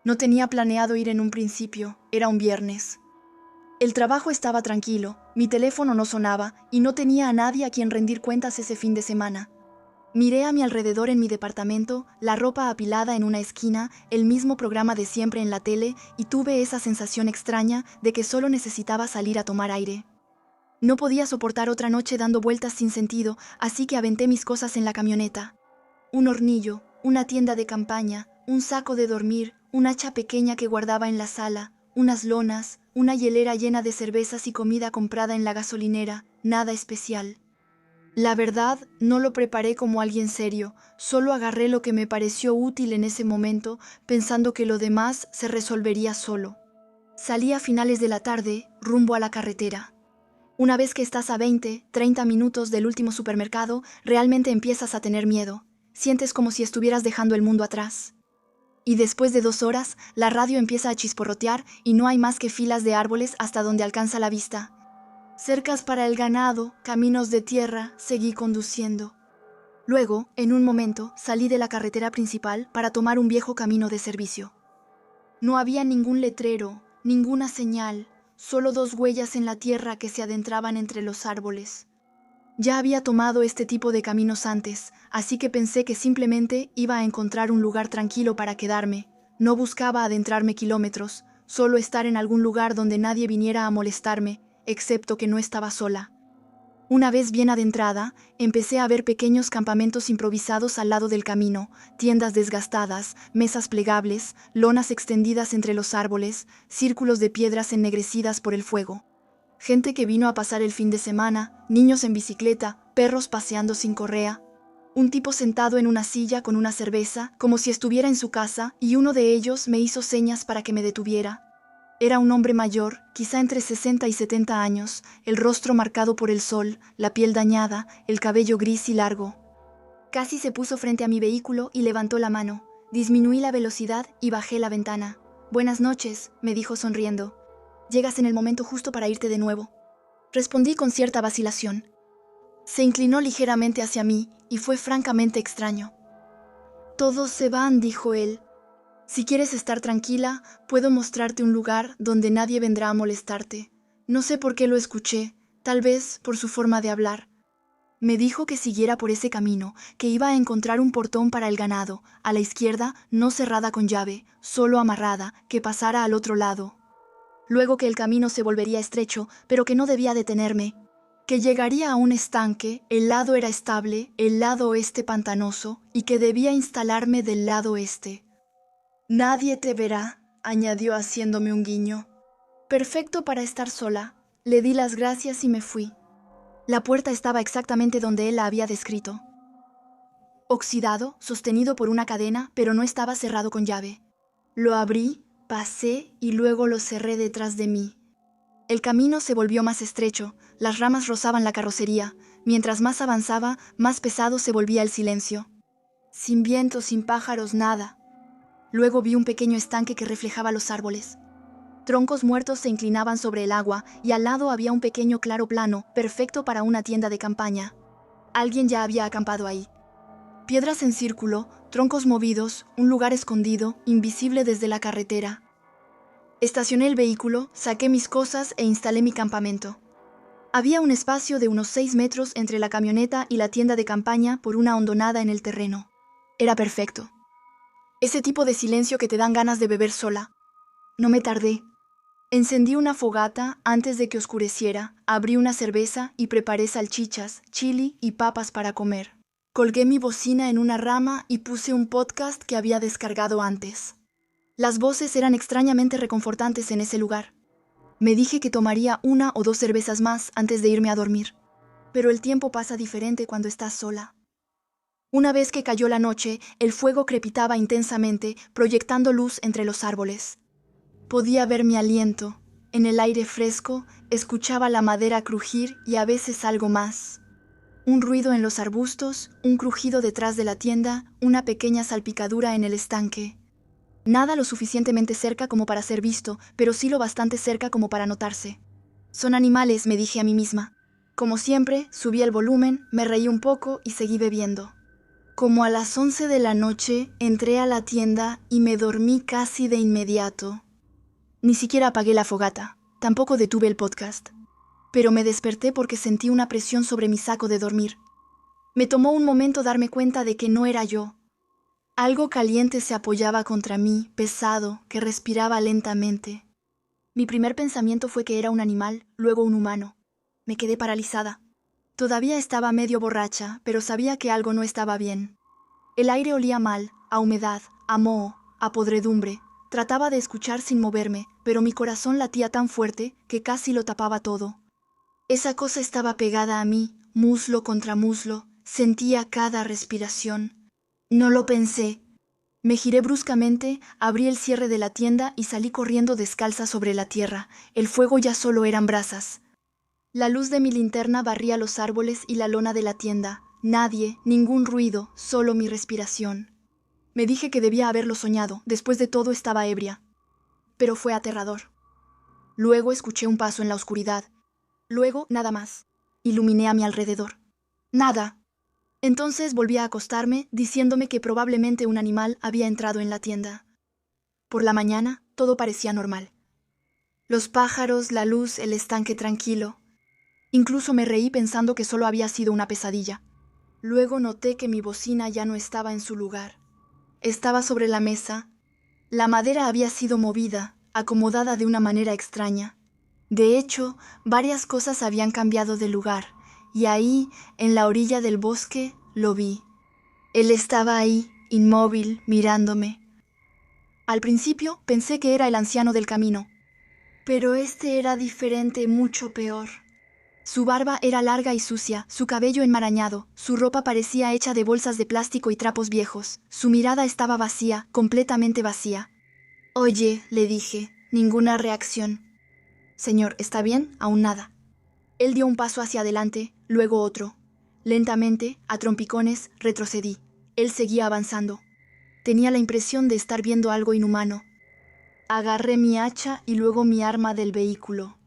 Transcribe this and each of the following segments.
No tenía planeado ir en un principio, era un viernes. El trabajo estaba tranquilo, mi teléfono no sonaba y no tenía a nadie a quien rendir cuentas ese fin de semana. Miré a mi alrededor en mi departamento, la ropa apilada en una esquina, el mismo programa de siempre en la tele y tuve esa sensación extraña de que solo necesitaba salir a tomar aire. No podía soportar otra noche dando vueltas sin sentido, así que aventé mis cosas en la camioneta. Un hornillo, una tienda de campaña, un saco de dormir, un hacha pequeña que guardaba en la sala, unas lonas, una hielera llena de cervezas y comida comprada en la gasolinera, nada especial. La verdad, no lo preparé como alguien serio, solo agarré lo que me pareció útil en ese momento, pensando que lo demás se resolvería solo. Salí a finales de la tarde, rumbo a la carretera. Una vez que estás a 20, 30 minutos del último supermercado, realmente empiezas a tener miedo. Sientes como si estuvieras dejando el mundo atrás. Y después de 2 horas, la radio empieza a chisporrotear y no hay más que filas de árboles hasta donde alcanza la vista. Cercas para el ganado, caminos de tierra, seguí conduciendo. Luego, en un momento, salí de la carretera principal para tomar un viejo camino de servicio. No había ningún letrero, ninguna señal, solo 2 huellas en la tierra que se adentraban entre los árboles. Ya había tomado este tipo de caminos antes, así que pensé que simplemente iba a encontrar un lugar tranquilo para quedarme. No buscaba adentrarme kilómetros, solo estar en algún lugar donde nadie viniera a molestarme, excepto que no estaba sola. Una vez bien adentrada, empecé a ver pequeños campamentos improvisados al lado del camino, tiendas desgastadas, mesas plegables, lonas extendidas entre los árboles, círculos de piedras ennegrecidas por el fuego. Gente que vino a pasar el fin de semana, niños en bicicleta, perros paseando sin correa. Un tipo sentado en una silla con una cerveza, como si estuviera en su casa, y uno de ellos me hizo señas para que me detuviera. Era un hombre mayor, quizá entre 60 y 70 años, el rostro marcado por el sol, la piel dañada, el cabello gris y largo. Casi se puso frente a mi vehículo y levantó la mano. Disminuí la velocidad y bajé la ventana. «Buenas noches», me dijo sonriendo. «Llegas en el momento justo para irte de nuevo». Respondí con cierta vacilación. Se inclinó ligeramente hacia mí y fue francamente extraño. «Todos se van», dijo él. «Si quieres estar tranquila, puedo mostrarte un lugar donde nadie vendrá a molestarte». No sé por qué lo escuché, tal vez por su forma de hablar. Me dijo que siguiera por ese camino, que iba a encontrar un portón para el ganado, a la izquierda, no cerrada con llave, solo amarrada, que pasara al otro lado. Luego que el camino se volvería estrecho, pero que no debía detenerme. Que llegaría a un estanque, el lado era estable, el lado oeste pantanoso, y que debía instalarme del lado este. «Nadie te verá», añadió haciéndome un guiño. Perfecto para estar sola. Le di las gracias y me fui. La puerta estaba exactamente donde él la había descrito. Oxidado, sostenido por una cadena, pero no estaba cerrado con llave. Lo abrí, pasé y luego lo cerré detrás de mí. El camino se volvió más estrecho, las ramas rozaban la carrocería. Mientras más avanzaba, más pesado se volvía el silencio. Sin viento, sin pájaros, nada. Luego vi un pequeño estanque que reflejaba los árboles. Troncos muertos se inclinaban sobre el agua y al lado había un pequeño claro plano, perfecto para una tienda de campaña. Alguien ya había acampado ahí. Piedras en círculo, troncos movidos, un lugar escondido, invisible desde la carretera. Estacioné el vehículo, saqué mis cosas e instalé mi campamento. Había un espacio de unos 6 metros entre la camioneta y la tienda de campaña por una hondonada en el terreno. Era perfecto. Ese tipo de silencio que te dan ganas de beber sola. No me tardé. Encendí una fogata antes de que oscureciera, abrí una cerveza y preparé salchichas, chili y papas para comer. Colgué mi bocina en una rama y puse un podcast que había descargado antes. Las voces eran extrañamente reconfortantes en ese lugar. Me dije que tomaría 1 o 2 cervezas más antes de irme a dormir. Pero el tiempo pasa diferente cuando estás sola. Una vez que cayó la noche, el fuego crepitaba intensamente, proyectando luz entre los árboles. Podía ver mi aliento. En el aire fresco, escuchaba la madera crujir y a veces algo más. Un ruido en los arbustos, un crujido detrás de la tienda, una pequeña salpicadura en el estanque. Nada lo suficientemente cerca como para ser visto, pero sí lo bastante cerca como para notarse. Son animales, me dije a mí misma. Como siempre, subí el volumen, me reí un poco y seguí bebiendo. Como a las 11 de la noche, entré a la tienda y me dormí casi de inmediato. Ni siquiera apagué la fogata, tampoco detuve el podcast. Pero me desperté porque sentí una presión sobre mi saco de dormir. Me tomó un momento darme cuenta de que no era yo. Algo caliente se apoyaba contra mí, pesado, que respiraba lentamente. Mi primer pensamiento fue que era un animal, luego un humano. Me quedé paralizada. Todavía estaba medio borracha, pero sabía que algo no estaba bien. El aire olía mal, a humedad, a moho, a podredumbre. Trataba de escuchar sin moverme, pero mi corazón latía tan fuerte que casi lo tapaba todo. Esa cosa estaba pegada a mí, muslo contra muslo. Sentía cada respiración. No lo pensé. Me giré bruscamente, abrí el cierre de la tienda y salí corriendo descalza sobre la tierra. El fuego ya solo eran brasas. La luz de mi linterna barría los árboles y la lona de la tienda. Nadie, ningún ruido, solo mi respiración. Me dije que debía haberlo soñado, después de todo estaba ebria. Pero fue aterrador. Luego escuché un paso en la oscuridad. Luego, nada más. Iluminé a mi alrededor. Nada. Entonces volví a acostarme, diciéndome que probablemente un animal había entrado en la tienda. Por la mañana, todo parecía normal. Los pájaros, la luz, el estanque tranquilo. Incluso me reí pensando que solo había sido una pesadilla. Luego noté que mi bocina ya no estaba en su lugar. Estaba sobre la mesa. La madera había sido movida, acomodada de una manera extraña. De hecho, varias cosas habían cambiado de lugar, y ahí, en la orilla del bosque, lo vi. Él estaba ahí, inmóvil, mirándome. Al principio pensé que era el anciano del camino, pero este era diferente, mucho peor. Su barba era larga y sucia, su cabello enmarañado, su ropa parecía hecha de bolsas de plástico y trapos viejos. Su mirada estaba vacía, completamente vacía. «Oye», le dije, ninguna reacción. «Señor, ¿está bien?» Aún nada. Él dio un paso hacia adelante, luego otro. Lentamente, a trompicones, retrocedí. Él seguía avanzando. Tenía la impresión de estar viendo algo inhumano. Agarré mi hacha y luego mi arma del vehículo.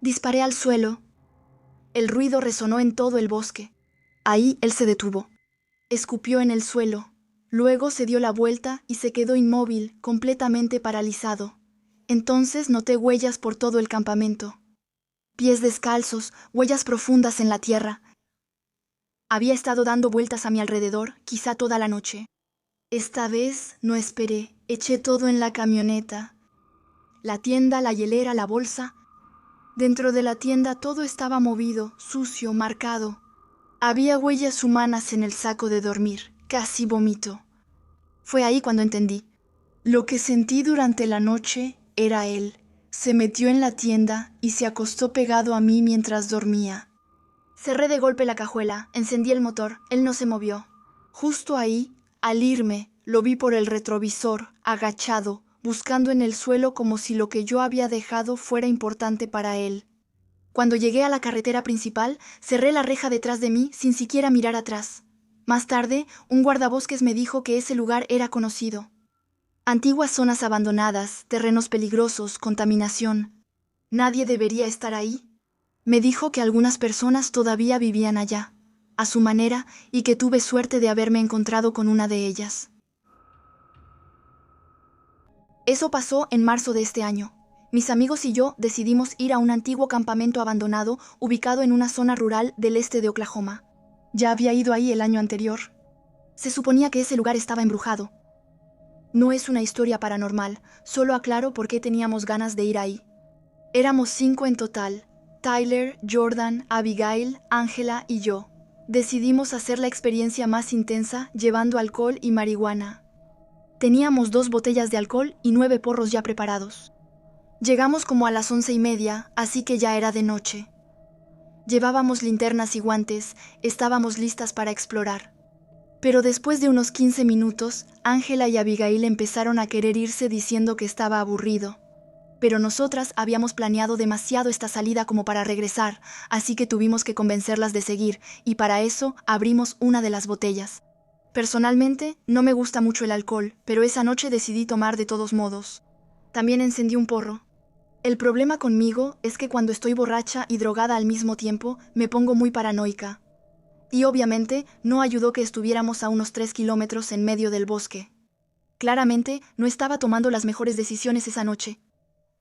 Disparé al suelo. El ruido resonó en todo el bosque. Ahí él se detuvo. Escupió en el suelo. Luego se dio la vuelta y se quedó inmóvil, completamente paralizado. Entonces noté huellas por todo el campamento. Pies descalzos, huellas profundas en la tierra. Había estado dando vueltas a mi alrededor, quizá toda la noche. Esta vez no esperé, eché todo en la camioneta. La tienda, la hielera, la bolsa. Dentro de la tienda todo estaba movido, sucio, marcado. Había huellas humanas en el saco de dormir, casi vomito. Fue ahí cuando entendí. Lo que sentí durante la noche era él. Se metió en la tienda y se acostó pegado a mí mientras dormía. Cerré de golpe la cajuela, encendí el motor, él no se movió. Justo ahí, al irme, lo vi por el retrovisor, agachado, buscando en el suelo como si lo que yo había dejado fuera importante para él. Cuando llegué a la carretera principal, cerré la reja detrás de mí sin siquiera mirar atrás. Más tarde, un guardabosques me dijo que ese lugar era conocido. Antiguas zonas abandonadas, terrenos peligrosos, contaminación. Nadie debería estar ahí. Me dijo que algunas personas todavía vivían allá, a su manera, y que tuve suerte de haberme encontrado con una de ellas. Eso pasó en marzo de este año. Mis amigos y yo decidimos ir a un antiguo campamento abandonado ubicado en una zona rural del este de Oklahoma. Ya había ido ahí el año anterior. Se suponía que ese lugar estaba embrujado. No es una historia paranormal, solo aclaro por qué teníamos ganas de ir ahí. Éramos 5 en total. Tyler, Jordan, Abigail, Angela y yo. Decidimos hacer la experiencia más intensa llevando alcohol y marihuana. Teníamos 2 botellas de alcohol y 9 porros ya preparados. Llegamos como a las 11:30, así que ya era de noche. Llevábamos linternas y guantes, estábamos listas para explorar. Pero después de unos 15 minutos, Angela y Abigail empezaron a querer irse diciendo que estaba aburrido. Pero nosotras habíamos planeado demasiado esta salida como para regresar, así que tuvimos que convencerlas de seguir, y para eso abrimos una de las botellas. Personalmente, no me gusta mucho el alcohol, pero esa noche decidí tomar de todos modos. También encendí un porro. El problema conmigo es que cuando estoy borracha y drogada al mismo tiempo, me pongo muy paranoica. Y obviamente no ayudó que estuviéramos a unos 3 kilómetros en medio del bosque. Claramente no estaba tomando las mejores decisiones esa noche.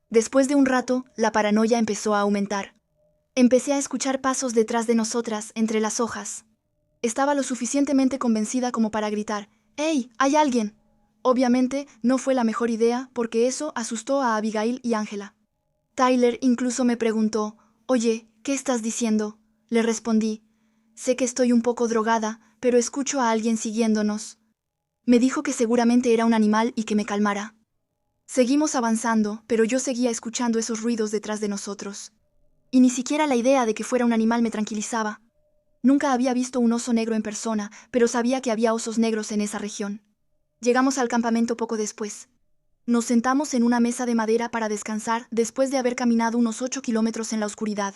Después de un rato, la paranoia empezó a aumentar. Empecé a escuchar pasos detrás de nosotras, entre las hojas. Estaba lo suficientemente convencida como para gritar, «¡Hey! ¡Hay alguien!». Obviamente no fue la mejor idea porque eso asustó a Abigail y Ángela. Tyler incluso me preguntó, «Oye, ¿qué estás diciendo?». Le respondí, «Sé que estoy un poco drogada, pero escucho a alguien siguiéndonos». Me dijo que seguramente era un animal y que me calmara. Seguimos avanzando, pero yo seguía escuchando esos ruidos detrás de nosotros. Y ni siquiera la idea de que fuera un animal me tranquilizaba. Nunca había visto un oso negro en persona, pero sabía que había osos negros en esa región. Llegamos al campamento poco después. Nos sentamos en una mesa de madera para descansar después de haber caminado unos 8 kilómetros en la oscuridad.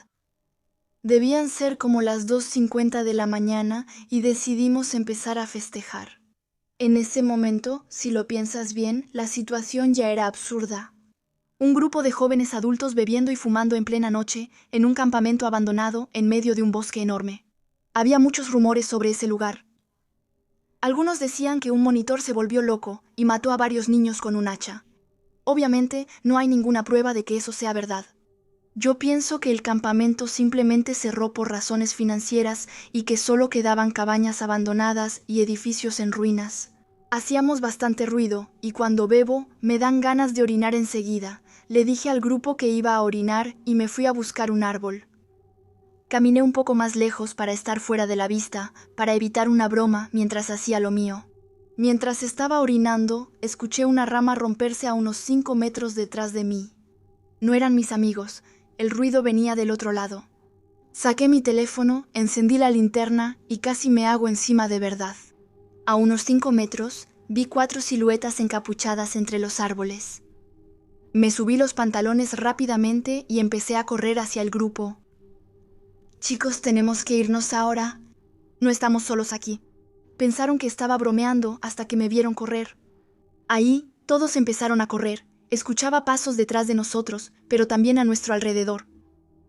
Debían ser como las 2:50 de la mañana y decidimos empezar a festejar. En ese momento, si lo piensas bien, la situación ya era absurda. Un grupo de jóvenes adultos bebiendo y fumando en plena noche en un campamento abandonado en medio de un bosque enorme. Había muchos rumores sobre ese lugar. Algunos decían que un monitor se volvió loco y mató a varios niños con un hacha. Obviamente, no hay ninguna prueba de que eso sea verdad. Yo pienso que el campamento simplemente cerró por razones financieras y que solo quedaban cabañas abandonadas y edificios en ruinas. Hacíamos bastante ruido y cuando bebo me dan ganas de orinar enseguida. Le dije al grupo que iba a orinar y me fui a buscar un árbol. Caminé un poco más lejos para estar fuera de la vista, para evitar una broma mientras hacía lo mío. Mientras estaba orinando, escuché una rama romperse a unos 5 metros detrás de mí. No eran mis amigos, el ruido venía del otro lado. Saqué mi teléfono, encendí la linterna y casi me hago encima de verdad. A unos 5 metros, vi 4 siluetas encapuchadas entre los árboles. Me subí los pantalones rápidamente y empecé a correr hacia el grupo. «Chicos, tenemos que irnos ahora. No estamos solos aquí». Pensaron que estaba bromeando hasta que me vieron correr. Ahí, todos empezaron a correr. Escuchaba pasos detrás de nosotros, pero también a nuestro alrededor.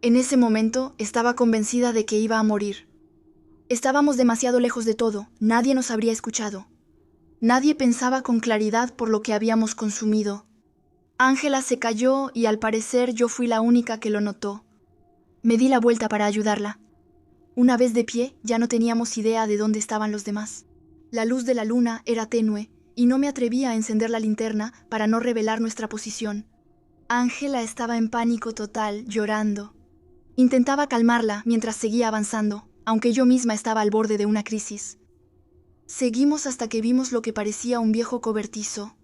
En ese momento, estaba convencida de que iba a morir. Estábamos demasiado lejos de todo, nadie nos habría escuchado. Nadie pensaba con claridad por lo que habíamos consumido. Ángela se cayó y al parecer yo fui la única que lo notó. Me di la vuelta para ayudarla. Una vez de pie, ya no teníamos idea de dónde estaban los demás. La luz de la luna era tenue y no me atrevía a encender la linterna para no revelar nuestra posición. Ángela estaba en pánico total, llorando. Intentaba calmarla mientras seguía avanzando, aunque yo misma estaba al borde de una crisis. Seguimos hasta que vimos lo que parecía un viejo cobertizo.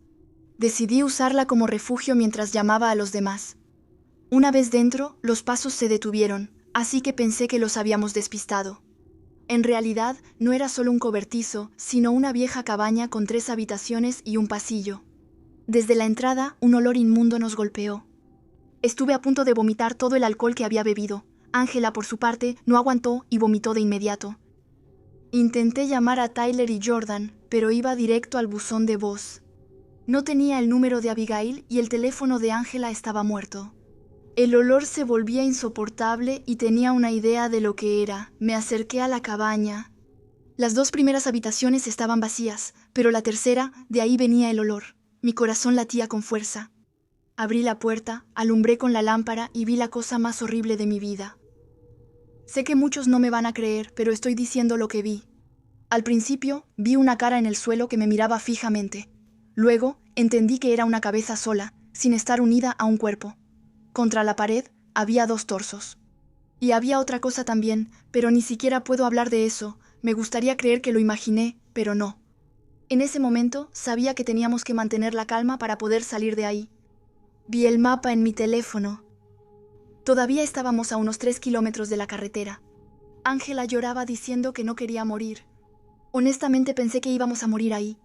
Decidí usarla como refugio mientras llamaba a los demás. Una vez dentro, los pasos se detuvieron, así que pensé que los habíamos despistado. En realidad, no era solo un cobertizo, sino una vieja cabaña con 3 habitaciones y un pasillo. Desde la entrada, un olor inmundo nos golpeó. Estuve a punto de vomitar todo el alcohol que había bebido. Ángela, por su parte, no aguantó y vomitó de inmediato. Intenté llamar a Tyler y Jordan, pero iba directo al buzón de voz. No tenía el número de Abigail y el teléfono de Ángela estaba muerto. El olor se volvía insoportable y tenía una idea de lo que era. Me acerqué a la cabaña. Las 2 primeras habitaciones estaban vacías, pero la tercera, de ahí venía el olor. Mi corazón latía con fuerza. Abrí la puerta, alumbré con la lámpara y vi la cosa más horrible de mi vida. Sé que muchos no me van a creer, pero estoy diciendo lo que vi. Al principio, vi una cara en el suelo que me miraba fijamente. Luego, entendí que era una cabeza sola, sin estar unida a un cuerpo. Contra la pared había 2 torsos. Y había otra cosa también, pero ni siquiera puedo hablar de eso. Me gustaría creer que lo imaginé, pero no. En ese momento sabía que teníamos que mantener la calma para poder salir de ahí. Vi el mapa en mi teléfono. Todavía estábamos a unos 3 kilómetros de la carretera. Ángela lloraba diciendo que no quería morir. Honestamente pensé que íbamos a morir ahí.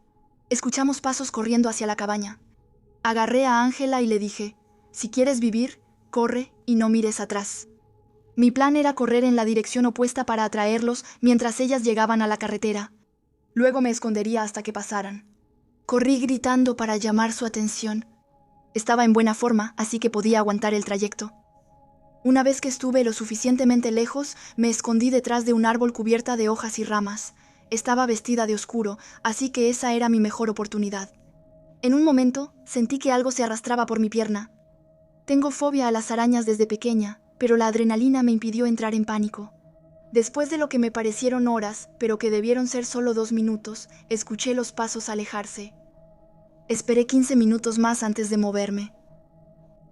Escuchamos pasos corriendo hacia la cabaña. Agarré a Ángela y le dije, «Si quieres vivir, corre y no mires atrás». Mi plan era correr en la dirección opuesta para atraerlos mientras ellas llegaban a la carretera. Luego me escondería hasta que pasaran. Corrí gritando para llamar su atención. Estaba en buena forma, así que podía aguantar el trayecto. Una vez que estuve lo suficientemente lejos, me escondí detrás de un árbol cubierta de hojas y ramas. Estaba vestida de oscuro, así que esa era mi mejor oportunidad. En un momento, sentí que algo se arrastraba por mi pierna. Tengo fobia a las arañas desde pequeña, pero la adrenalina me impidió entrar en pánico. Después de lo que me parecieron horas, pero que debieron ser solo 2 minutos, escuché los pasos alejarse. Esperé 15 minutos más antes de moverme.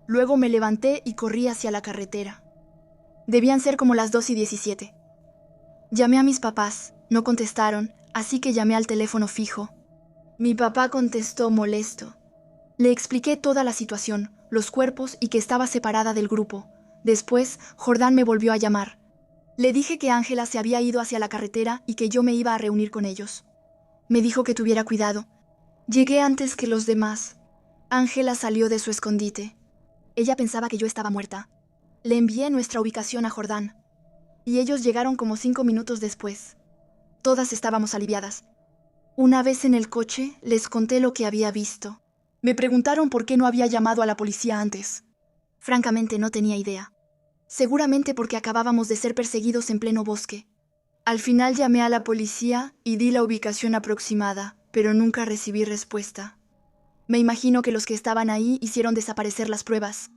Luego me levanté y corrí hacia la carretera. Debían ser como las 2:17. Llamé a mis papás, no contestaron, así que llamé al teléfono fijo. Mi papá contestó molesto. Le expliqué toda la situación, los cuerpos y que estaba separada del grupo. Después, Jordán me volvió a llamar. Le dije que Ángela se había ido hacia la carretera y que yo me iba a reunir con ellos. Me dijo que tuviera cuidado. Llegué antes que los demás. Ángela salió de su escondite. Ella pensaba que yo estaba muerta. Le envié nuestra ubicación a Jordán. Y ellos llegaron como 5 minutos después. Todas estábamos aliviadas. Una vez en el coche, les conté lo que había visto. Me preguntaron por qué no había llamado a la policía antes. Francamente, no tenía idea. Seguramente porque acabábamos de ser perseguidos en pleno bosque. Al final llamé a la policía y di la ubicación aproximada, pero nunca recibí respuesta. Me imagino que los que estaban ahí hicieron desaparecer las pruebas.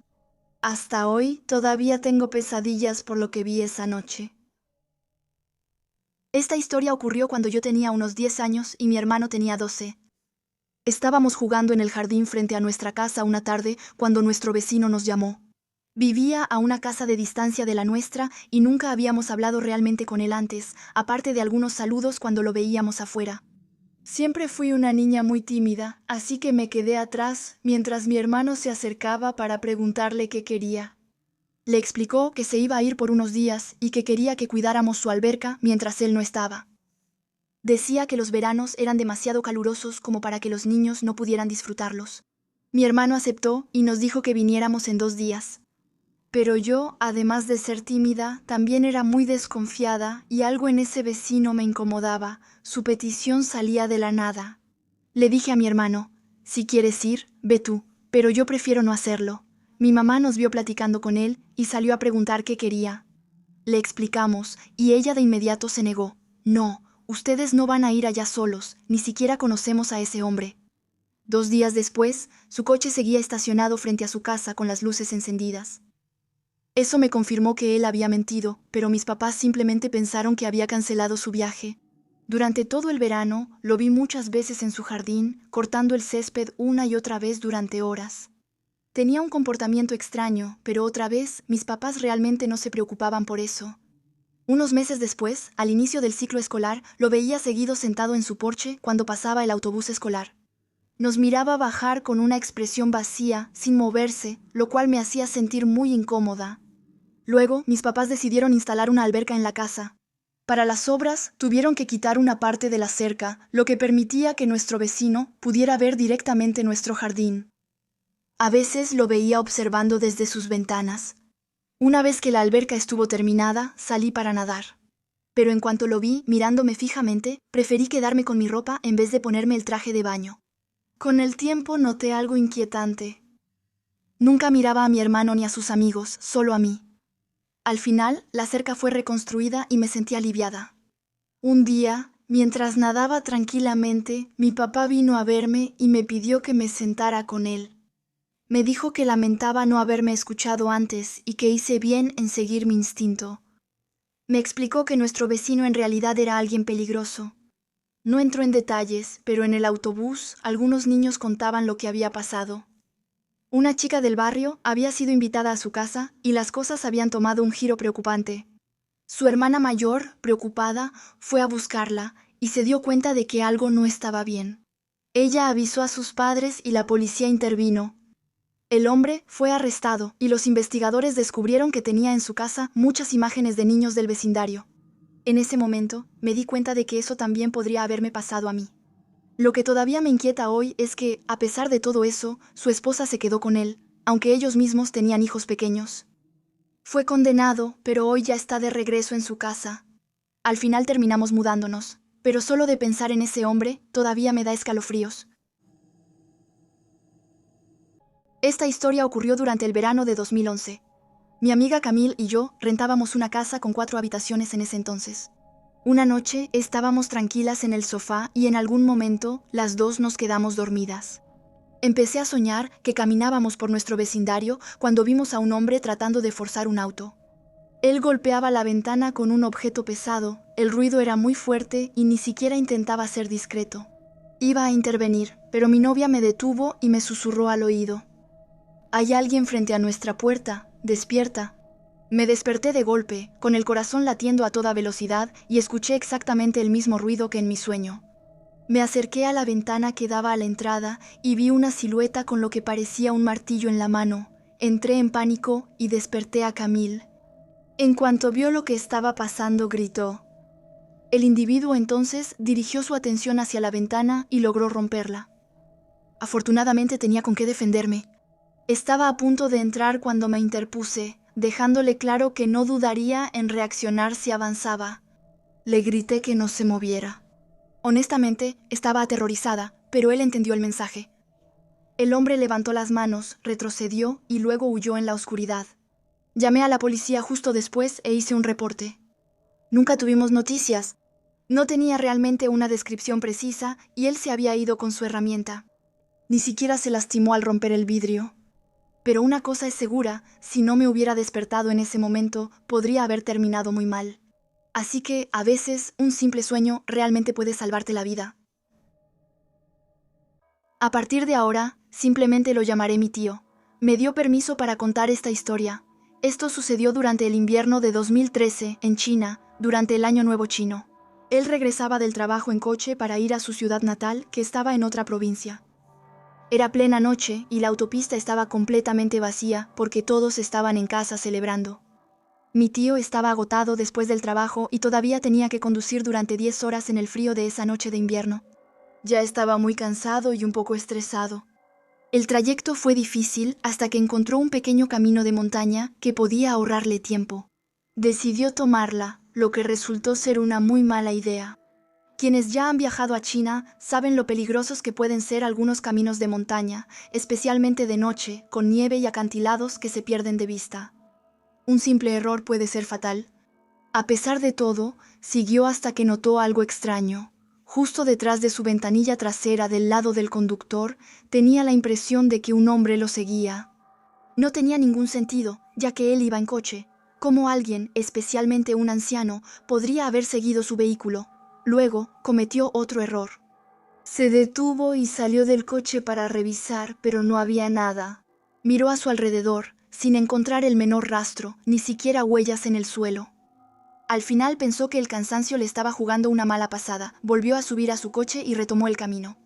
Hasta hoy todavía tengo pesadillas por lo que vi esa noche. Esta historia ocurrió cuando yo tenía unos 10 años y mi hermano tenía 12. Estábamos jugando en el jardín frente a nuestra casa una tarde cuando nuestro vecino nos llamó. Vivía a una casa de distancia de la nuestra y nunca habíamos hablado realmente con él antes, aparte de algunos saludos cuando lo veíamos afuera. Siempre fui una niña muy tímida, así que me quedé atrás mientras mi hermano se acercaba para preguntarle qué quería. Le explicó que se iba a ir por unos días y que quería que cuidáramos su alberca mientras él no estaba. Decía que los veranos eran demasiado calurosos como para que los niños no pudieran disfrutarlos. Mi hermano aceptó y nos dijo que viniéramos en 2 días. Pero yo, además de ser tímida, también era muy desconfiada y algo en ese vecino me incomodaba. Su petición salía de la nada. Le dije a mi hermano, si quieres ir, ve tú, pero yo prefiero no hacerlo. Mi mamá nos vio platicando con él y salió a preguntar qué quería. Le explicamos y ella de inmediato se negó. No, ustedes no van a ir allá solos, ni siquiera conocemos a ese hombre. 2 días después, su coche seguía estacionado frente a su casa con las luces encendidas. Eso me confirmó que él había mentido, pero mis papás simplemente pensaron que había cancelado su viaje. Durante todo el verano, lo vi muchas veces en su jardín, cortando el césped una y otra vez durante horas. Tenía un comportamiento extraño, pero otra vez, mis papás realmente no se preocupaban por eso. Unos meses después, al inicio del ciclo escolar, lo veía seguido sentado en su porche cuando pasaba el autobús escolar. Nos miraba bajar con una expresión vacía, sin moverse, lo cual me hacía sentir muy incómoda. Luego, mis papás decidieron instalar una alberca en la casa. Para las obras, tuvieron que quitar una parte de la cerca, lo que permitía que nuestro vecino pudiera ver directamente nuestro jardín. A veces lo veía observando desde sus ventanas. Una vez que la alberca estuvo terminada, salí para nadar. Pero en cuanto lo vi, mirándome fijamente, preferí quedarme con mi ropa en vez de ponerme el traje de baño. Con el tiempo noté algo inquietante. Nunca miraba a mi hermano ni a sus amigos, solo a mí. Al final, la cerca fue reconstruida y me sentí aliviada. Un día, mientras nadaba tranquilamente, mi papá vino a verme y me pidió que me sentara con él. Me dijo que lamentaba no haberme escuchado antes y que hice bien en seguir mi instinto. Me explicó que nuestro vecino en realidad era alguien peligroso. No entró en detalles, pero en el autobús algunos niños contaban lo que había pasado. Una chica del barrio había sido invitada a su casa y las cosas habían tomado un giro preocupante. Su hermana mayor, preocupada, fue a buscarla y se dio cuenta de que algo no estaba bien. Ella avisó a sus padres y la policía intervino. El hombre fue arrestado y los investigadores descubrieron que tenía en su casa muchas imágenes de niños del vecindario. En ese momento, me di cuenta de que eso también podría haberme pasado a mí. Lo que todavía me inquieta hoy es que, a pesar de todo eso, su esposa se quedó con él, aunque ellos mismos tenían hijos pequeños. Fue condenado, pero hoy ya está de regreso en su casa. Al final terminamos mudándonos, pero solo de pensar en ese hombre todavía me da escalofríos. Esta historia ocurrió durante el verano de 2011. Mi amiga Camille y yo rentábamos una casa con 4 habitaciones en ese entonces. Una noche estábamos tranquilas en el sofá y en algún momento las dos nos quedamos dormidas. Empecé a soñar que caminábamos por nuestro vecindario cuando vimos a un hombre tratando de forzar un auto. Él golpeaba la ventana con un objeto pesado, el ruido era muy fuerte y ni siquiera intentaba ser discreto. Iba a intervenir, pero mi novia me detuvo y me susurró al oído. «Hay alguien frente a nuestra puerta, despierta». Me desperté de golpe, con el corazón latiendo a toda velocidad y escuché exactamente el mismo ruido que en mi sueño. Me acerqué a la ventana que daba a la entrada y vi una silueta con lo que parecía un martillo en la mano. Entré en pánico y desperté a Camille. En cuanto vio lo que estaba pasando, gritó. El individuo entonces dirigió su atención hacia la ventana y logró romperla. Afortunadamente tenía con qué defenderme. Estaba a punto de entrar cuando me interpuse, dejándole claro que no dudaría en reaccionar si avanzaba. Le grité que no se moviera. Honestamente, estaba aterrorizada, pero él entendió el mensaje. El hombre levantó las manos, retrocedió y luego huyó en la oscuridad. Llamé a la policía justo después e hice un reporte. Nunca tuvimos noticias. No tenía realmente una descripción precisa y él se había ido con su herramienta. Ni siquiera se lastimó al romper el vidrio. Pero una cosa es segura, si no me hubiera despertado en ese momento, podría haber terminado muy mal. Así que, a veces, un simple sueño realmente puede salvarte la vida. A partir de ahora, simplemente lo llamaré mi tío. Me dio permiso para contar esta historia. Esto sucedió durante el invierno de 2013, en China, durante el Año Nuevo Chino. Él regresaba del trabajo en coche para ir a su ciudad natal, que estaba en otra provincia. Era plena noche y la autopista estaba completamente vacía porque todos estaban en casa celebrando. Mi tío estaba agotado después del trabajo y todavía tenía que conducir durante 10 horas en el frío de esa noche de invierno. Ya estaba muy cansado y un poco estresado. El trayecto fue difícil hasta que encontró un pequeño camino de montaña que podía ahorrarle tiempo. Decidió tomarla, lo que resultó ser una muy mala idea. Quienes ya han viajado a China saben lo peligrosos que pueden ser algunos caminos de montaña, especialmente de noche, con nieve y acantilados que se pierden de vista. Un simple error puede ser fatal. A pesar de todo, siguió hasta que notó algo extraño. Justo detrás de su ventanilla trasera del lado del conductor, tenía la impresión de que un hombre lo seguía. No tenía ningún sentido, ya que él iba en coche. ¿Cómo alguien, especialmente un anciano, podría haber seguido su vehículo? Luego, cometió otro error. Se detuvo y salió del coche para revisar, pero no había nada. Miró a su alrededor, sin encontrar el menor rastro, ni siquiera huellas en el suelo. Al final pensó que el cansancio le estaba jugando una mala pasada, volvió a subir a su coche y retomó el camino.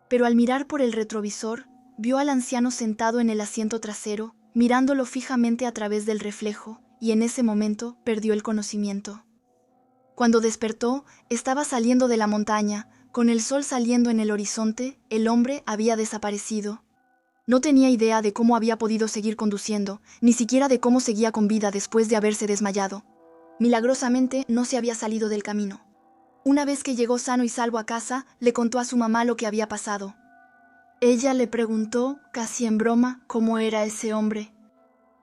Pero al mirar por el retrovisor, vio al anciano sentado en el asiento trasero, mirándolo fijamente a través del reflejo, y en ese momento perdió el conocimiento. Cuando despertó, estaba saliendo de la montaña. Con el sol saliendo en el horizonte, el hombre había desaparecido. No tenía idea de cómo había podido seguir conduciendo, ni siquiera de cómo seguía con vida después de haberse desmayado. Milagrosamente, no se había salido del camino. Una vez que llegó sano y salvo a casa, le contó a su mamá lo que había pasado. Ella le preguntó, casi en broma, cómo era ese hombre.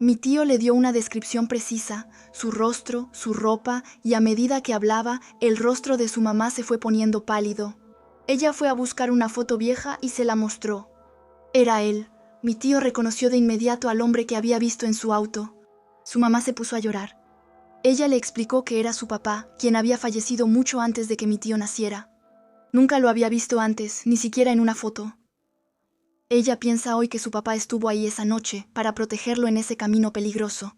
Mi tío le dio una descripción precisa, su rostro, su ropa, y a medida que hablaba, el rostro de su mamá se fue poniendo pálido. Ella fue a buscar una foto vieja y se la mostró. Era él. Mi tío reconoció de inmediato al hombre que había visto en su auto. Su mamá se puso a llorar. Ella le explicó que era su papá, quien había fallecido mucho antes de que mi tío naciera. Nunca lo había visto antes, ni siquiera en una foto. Ella piensa hoy que su papá estuvo ahí esa noche para protegerlo en ese camino peligroso.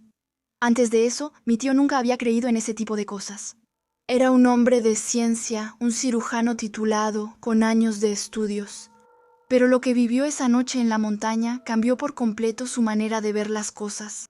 Antes de eso, mi tío nunca había creído en ese tipo de cosas. Era un hombre de ciencia, un cirujano titulado, con años de estudios. Pero lo que vivió esa noche en la montaña cambió por completo su manera de ver las cosas.